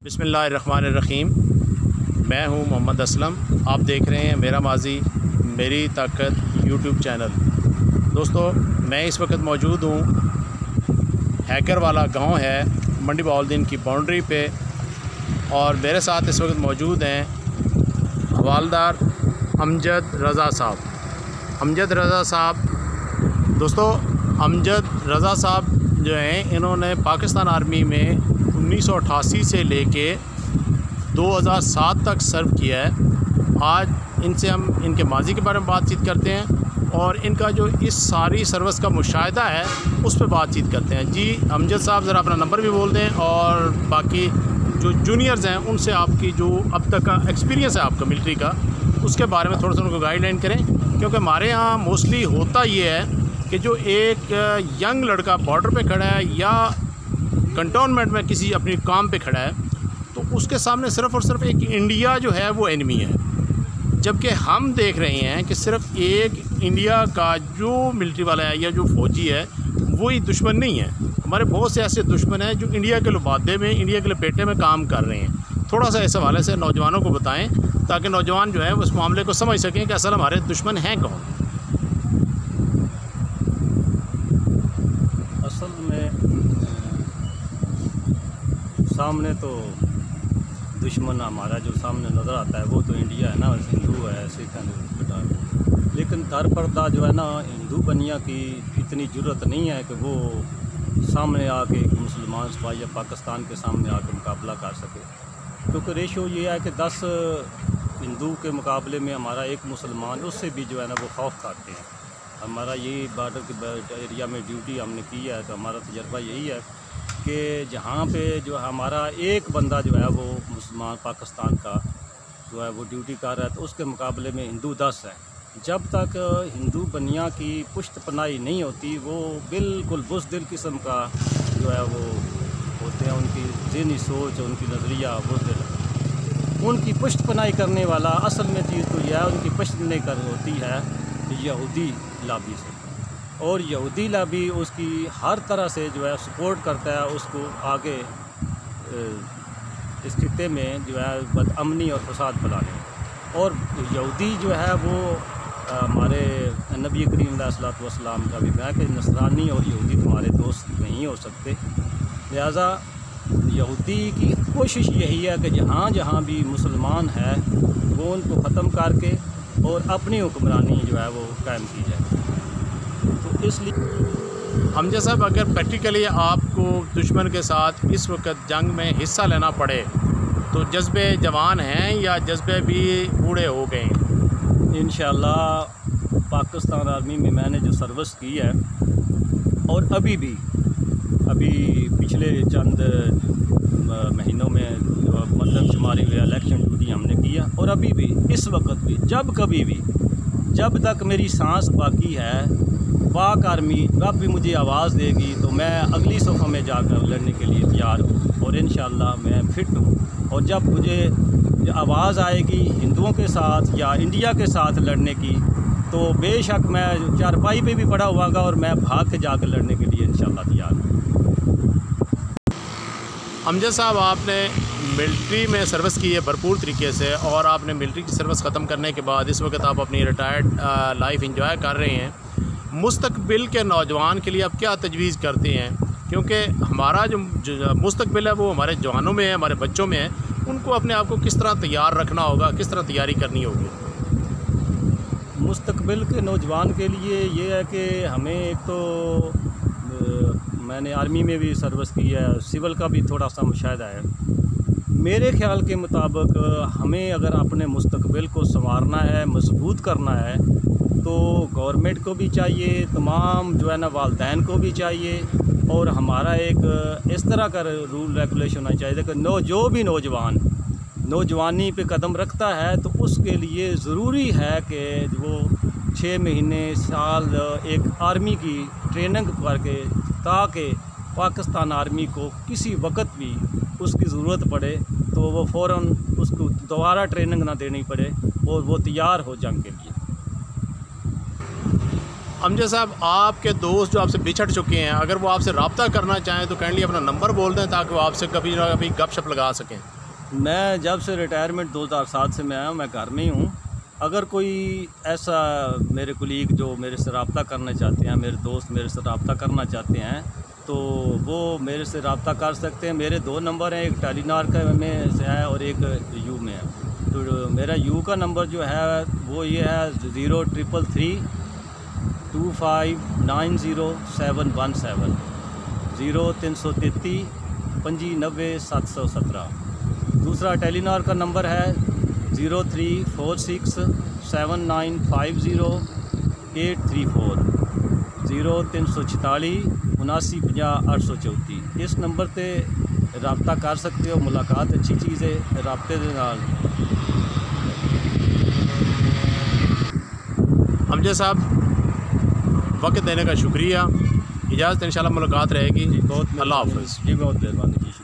बिस्मिल्लाहिर्रहमानिर्रहीम। मैं हूं मोहम्मद असलम। आप देख रहे हैं मेरा माजी मेरी ताकत यूट्यूब चैनल। दोस्तों, मैं इस वक्त मौजूद हूं हैकर वाला गांव है, मंडी बहाउद्दीन की बाउंड्री पे, और मेरे साथ इस वक्त मौजूद हैं हवालदार अमजद रज़ा साहब। अमजद रज़ा साहब, दोस्तों अमजद रज़ा साहब जो हैं, इन्होंने पाकिस्तान आर्मी में 1988 से लेके 2007 तक सर्व किया है। आज इनसे हम इनके माजी के बारे में बातचीत करते हैं और इनका जो इस सारी सर्विस का मुशाहिदा है उस पर बातचीत करते हैं। जी अमजद साहब, ज़रा अपना नंबर भी बोल दें और बाकी जो जूनियर्स हैं उनसे आपकी जो अब तक का एक्सपीरियंस है आपका मिलिट्री का, उसके बारे में थोड़ा सा उनको गाइडलाइन करें। क्योंकि हमारे यहाँ मोस्टली होता ये है कि जो एक यंग लड़का बॉर्डर पे खड़ा है या कंटोनमेंट में किसी अपनी काम पे खड़ा है, तो उसके सामने सिर्फ़ और सिर्फ एक इंडिया जो है वो एनिमी है। जबकि हम देख रहे हैं कि सिर्फ एक इंडिया का जो मिलिट्री वाला है या जो फ़ौजी है वही दुश्मन नहीं है। हमारे बहुत से ऐसे दुश्मन हैं जो इंडिया के लबादे में, इंडिया के लपेटे में काम कर रहे हैं। थोड़ा सा इस हवाले से नौजवानों को बताएं ताकि नौजवान जो है उस मामले को समझ सकें कि असल हमारे दुश्मन हैं कौन। असल में सामने तो दुश्मन हमारा जो सामने नज़र आता है वो तो इंडिया है ना, हिंदू है, सिख है। लेकिन दर पर्दा जो है ना, हिंदू बनिया की इतनी ज़रूरत नहीं है कि वो सामने आके एक मुसलमान सिपाही या पाकिस्तान के सामने आके मुकाबला कर सके। क्योंकि रेशो ये है कि 10 हिंदू के मुकाबले में हमारा एक मुसलमान, उससे भी जो है ना वो खौफ खाते हैं। हमारा यही बॉर्डर के एरिया में ड्यूटी हमने की है, तो हमारा तजर्बा यही है कि जहाँ पे जो हमारा एक बंदा जो है वो मुसलमान पाकिस्तान का जो है वो ड्यूटी कर रहा है, तो उसके मुकाबले में हिंदू 10 हैं। जब तक हिंदू बनिया की पुश्त पनाही नहीं होती, वो बिल्कुल बुज़दिल किस्म का जो है वो होते हैं। उनकी ज़हनी सोच, उनकी नज़रिया बुज़दिल, उनकी पुश्त पनाही करने वाला असल में चीज़ तो यह है, उनकी पुश्त नहीं कर होती है यहूदी लाबी से। और यहूदी लाबी उसकी हर तरह से जो है सपोर्ट करता है उसको आगे इस खित्ते में जो है बदअमनी और फसाद फैलाने। और यहूदी जो है वो हमारे नबी करीम अलैहिस्सलातु वस्सलाम का भी है कि नसरानी और यहूदी तुम्हारे दोस्त नहीं हो सकते। लिहाजा यहूदी की कोशिश यही है कि जहाँ जहाँ भी मुसलमान है वो उनको ख़त्म करके और अपनी हुक्मरानी जो है वो कायम की जाए। तो इसलिए अमजद साहब, अगर प्रैक्टिकली आपको दुश्मन के साथ इस वक्त जंग में हिस्सा लेना पड़े तो जज्बे जवान हैं या जज्बे भी बूढ़े हो गए? इंशाअल्लाह पाकिस्तान आर्मी में मैंने जो सर्विस की है, और अभी पिछले चंद महीनों में जो मतलब शुमारी हुई इलेक्शन ड्यूटी हमने किया, और अभी भी इस वक्त भी कभी भी जब तक मेरी सांस बाकी है, पाक आर्मी जब भी मुझे आवाज़ देगी तो मैं अगली सफ़ा में जाकर लड़ने के लिए तैयार हूँ। और इंशाअल्लाह मैं फिट हूँ। और जब मुझे आवाज़ आएगी हिंदुओं के साथ या इंडिया के साथ लड़ने की, तो बेशक मैं चारपाई पे भी पड़ा हुआगा और मैं भाग के जाकर लड़ने के लिए इंशाअल्लाह तैयार हूँ। अमजद साहब, आपने मिलिट्री में सर्विस की है भरपूर तरीके से, और आपने मिलिट्री की सर्विस ख़त्म करने के बाद इस वक्त आप अपनी रिटायर्ड लाइफ एंजॉय कर रहे हैं। मुस्तकबिल के नौजवान के लिए आप क्या तजवीज़ करते हैं? क्योंकि हमारा जो मुस्तकबिल है वो हमारे जवानों में है, हमारे बच्चों में है। उनको अपने आप को किस तरह तैयार रखना होगा, किस तरह तैयारी करनी होगी? मुस्तकबिल के नौजवान के लिए ये है कि हमें एक तो मैंने आर्मी में भी सर्विस की है, सिविल का भी थोड़ा सा मुशाहिदा है। मेरे ख्याल के मुताबिक हमें अगर अपने मुस्तकबिल को संवारना है, मजबूत करना है, तो गवर्नमेंट को भी चाहिए, तमाम जो है ना वालिदैन को भी चाहिए, और हमारा एक इस तरह का रूल रेगुलेशन होना चाहिए कि जो भी नौजवान नौजवानी पे कदम रखता है तो उसके लिए ज़रूरी है कि वो 6 महीने साल एक आर्मी की ट्रेनिंग करके, ताकि पाकिस्तान आर्मी को किसी वक्त भी उसकी ज़रूरत पड़े तो वो फ़ौरन उसको दोबारा ट्रेनिंग ना देनी पड़े और वो तैयार हो जंग के लिए। अमजद साहब, आपके दोस्त जो आपसे बिछड़ चुके हैं, अगर वो आपसे रब्ता करना चाहें तो काइंडली अपना नंबर बोल दें ताकि वो आपसे कभी ना कभी गपशप लगा सकें। मैं जब से रिटायरमेंट 2007 से मैं आया हूँ, मैं घर में ही हूँ। अगर कोई ऐसा मेरे कुलीग जो मेरे से रब्ता करना चाहते हैं, मेरे दोस्त मेरे से रब्ता करना चाहते हैं, तो वो मेरे से रब्ता कर सकते हैं। मेरे 2 नंबर हैं, एक टेलीनार का में से है और एक यू में है। तो मेरा यू का नंबर जो है वो ये है 0333 2590 717 0333 95 717। दूसरा टेलीनार का नंबर है 0346 7950 834 0346 7950 834। इस नंबर से रब्ता कर सकते हो। मुलाकात अच्छी चीज़ है, रब्ते दे नाल। अमजद साहब, वक्त देने का शुक्रिया। इजाज़त, इंशाल्लाह मुलाकात रहेगी। बहुत अल्लाह हाफ़िज़। जी, बहुत मेहरबानी जी।